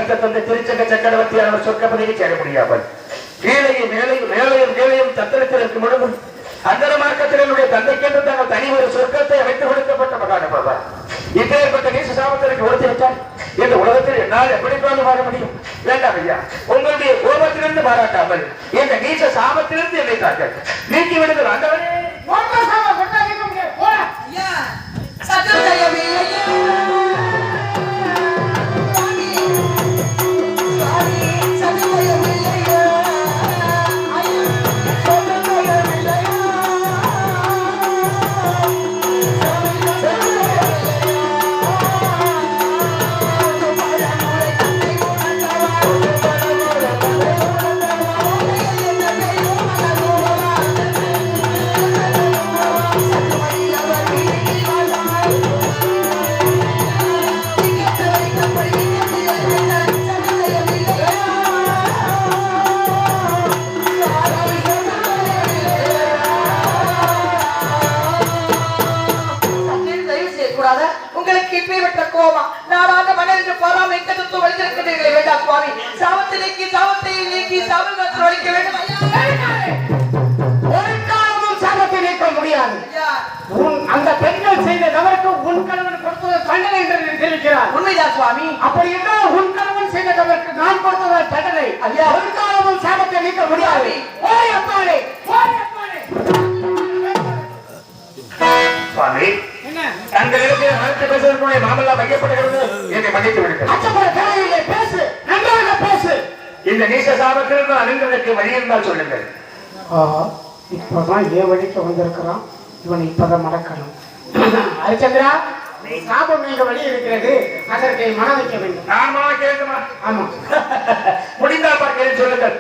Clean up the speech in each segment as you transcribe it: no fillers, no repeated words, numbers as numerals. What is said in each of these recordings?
வரத்தை தந்து திருச்சங்க சக்கரவர்த்தியான சொர்க்க பதவி சேர முடியாமல் கீழையும் மேலையும் மேலையும் கீழையும் தத்திரத்தில் இருக்கும் பொழுது அந்த மார்க்கத்தினுடைய தந்தைக்கென்று தாங்கள் தனி ஒரு சொர்க்கத்தை அமைத்து கொடுக்கப்பட்ட மகானுபாவா இப்பேற்பட்ட நீச சாபத்திற்கு கொடுத்து விட்டார் இந்த உலகத்தில் என்னால் எப்படி வாழ முடியும்? வேண்டாம் ஐயா, உங்களுடைய கோபத்திலிருந்து பாராட்டாமல் இந்த நீச சாபத்திலிருந்து என்னை தாக்க நீக்கி விடுதல் ஆண்டவரே. உங்களுக்கு இப்பேற்பட்ட கோபம் நாடாக மனதிற்கு போராமல் எக்கத்துவம் வழிந்திருக்கிறீர்கள் வேண்டாம் சுவாமி. சாபத்தை நீக்கி சாபத்தை நீக்கி சாபத்தை ஒழிக்க வேண்டும். ஒரு காலமும் சாபத்தை நீக்க முடியாது. அந்த பெண்கள் செய்த தவறுக்கு உன் கணவன் கொடுத்தது தண்டனை என்று தெரிவிக்கிறார். உண்மைதான் சுவாமி. அப்படி என்றால் உன் கணவன் செய்த தவறுக்கு நான் கொடுத்தது தண்டனை. ஐயா, ஒரு காலமும் சாபத்தை நீக்க முடியாது. ஓய் அப்பாலே, ஓய் அப்பாலே. சுவாமி, அந்த நேரத்தில் மறுத்து பேசுவதற்குரிய மாமல்லா மையப்படுகிறது. என்னை மன்னித்து விடுங்கள். அச்சப்பட தேவையில்லை, பேசு, நன்றாக பேசு. இந்த நீச சாபத்திலிருந்து அணுகுவதற்கு வழி இருந்தால் சொல்லுங்கள். இப்பதான் ஏன் வழிக்கு வந்திருக்கிறான், இவன் இப்பதான் மறக்கணும். ஹரிச்சந்திரா, சாபம் நீங்க வழி இருக்கிறது, அதற்கு மனம் வைக்க வேண்டும். நான் மனம் கேட்குமா? ஆமா. முடிந்தால் பார்க்கிறேன், சொல்லுங்கள்.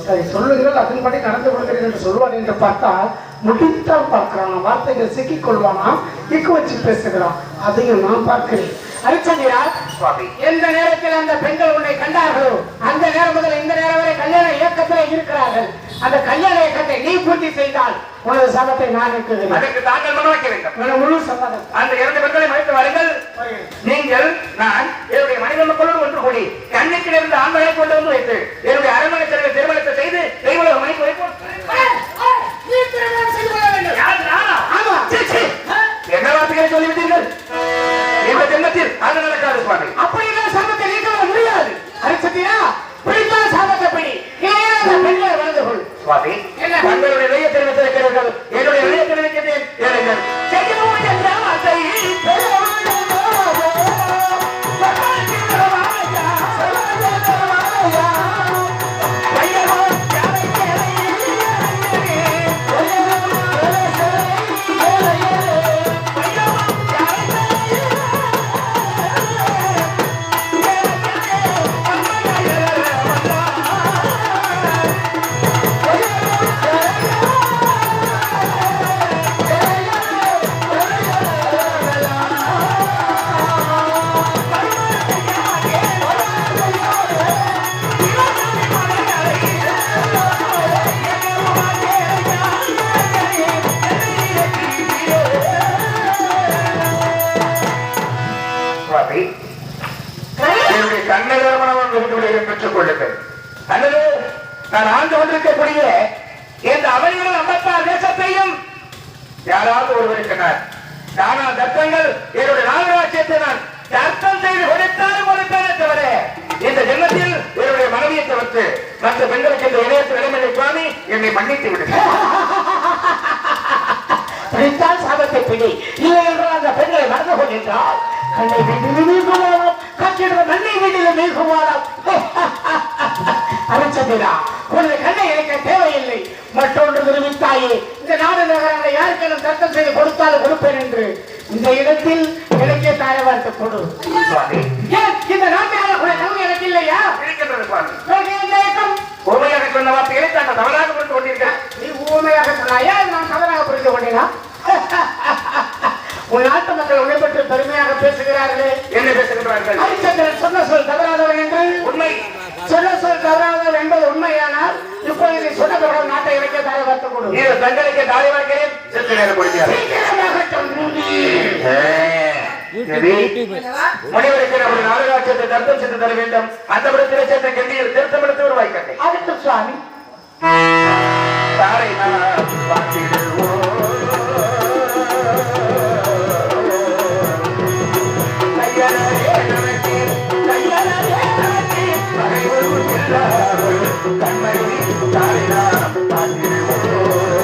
சரி, சொல்லுங்கள், அதன்படி நடந்து கொள்கிறேன் என்று சொல்வார் என்று பார்த்தால் முடித்தால் பார்க்கிறான், வார்த்தைகள் சிக்கிக் கொள்வானா, இக்கு வச்சு பேசுகிறான். அதையும் நான் பார்க்கிறேன். ஹரிச்சந்திரா, எந்த நேரத்தில் அந்த பெண்கள் உன்னை கண்டார்களோ அந்த நேரம் முதல் இந்த நேரம் வரை கல்யாண இயக்கத்தில் இருக்கிறார்கள். அந்த கல்யாண இயக்கத்தை நீ பூர்த்தி செய்தால் உனது சபத்தை நான் இருக்கிறேன். அதற்கு தாங்கள் மனவாக்க வேண்டும். முழு சம்மதம். அந்த 2 பெண்களை மறைத்து வாருங்கள். நீங்கள் நான் என்னுடைய மனித மக்களோடு ஒன்று கூடி கண்ணுக்கு இருந்து ஆண்களை கொண்டு வந்து வைத்து என்னுடைய அரண்மனை செலவு திருமணத்தை செய்து தெய்வ மணிக்கு வைப்போம். என்ன வார்த்தைகளை சொல்லிவிட்டீர்கள்? இந்த ஜென்மத்தில் அது நடக்காது சுவாமி. அப்படியெல்லாம் சாபத்தை நீக்க முடியாது. ஹரிச்சந்திரா, பிடித்தால் சாபத்தை பிடி, இல்லையா பெண்களை வளர்ந்து கொள். சுவாமி, தங்களுடைய இளைய தெரிவித்திருக்கிறீர்கள், என்னுடைய இளைய தெரிவிக்கிறேன். பெற்றுக் கொள்ளுங்கள். அல்லது நான் ஆண்டு கொண்டிருக்கக்கூடிய இந்த அவைகளும் 56 தேசத்தையும் யாராவது ஒருவருக்கு நானா தர்த்தங்கள் என்னுடைய நாகராட்சியத்தை நான் தர்த்தம் செய்து கொடுத்தாலும் கொடுத்தேனே தவிர இந்த ஜென்மத்தில் என்னுடைய மனைவியை தவிர்த்து மற்ற பெண்களுக்கு இந்த இணையத்தில் இடமில்லை. சுவாமி, என்னை மன்னித்து விடுங்கள். பிடித்தால் சாபத்தை பிடி, இல்லை என்றால் அந்த பெண்களை மறந்து கொள்கின்றால் கண்ணை வீட்டில் நீக்குவாரம், கட்டிட நன்மை வீட்டில் நீக்குவாரம். ஹரிச்சந்திரா, உனது கண்ணை எனக்கு தேவையில்லை. மற்றொன்று தெரிவித்தாயே, இந்த நாடு நகரங்களை யாருக்கெல்லாம் தர்க்கம் செய்து கொடுத்தாலும் கொடுப்பேன் என்று இந்த இடத்தில் எனக்கே தாய வார்த்தை கொடு. ஏன் இந்த நாட்டாள கூட நன்மை எனக்கு இல்லையா? ஊமையாக சொன்ன வார்த்தைகளை தாங்கள் தவறாக புரிந்து கொண்டீர்கள். நீ ஊமையாக சொன்னாயா, நான் தவறாக புரிந்து கொண்டேனா? உன் நாட்டு மக்கள் உன்னை பற்றி பெருமையாக பேசுகிறார்களே. என்ன பேசுகிறார்கள்? ஹரிச்சந்திரன் சொன்ன சொல் தவறாதவன் என்று. உண்மை. சொன்ன சொல் தவறாதவன் என்பது உண்மையானால் இப்போது நீ சொன்னதோட நாட்டை இலக்கிய தாரை வார்த்தை கொடு. நீ தங்களுக்கு தாரை வார்க்கிறேன். சென்று நேரம் கொடுக்கிறார். தேவி, முனிவருக்கு ஒரு நாடகாட்சத்தை தர்த்தம் செய்து தர வேண்டும். அந்த விடத்திலே சேர்ந்த கெண்டியில் திருத்தம் எடுத்து ஒரு வாய்க்கட்டை அடுத்த சுவாமி தாரை நான் பார்த்திருக்கிறேன்.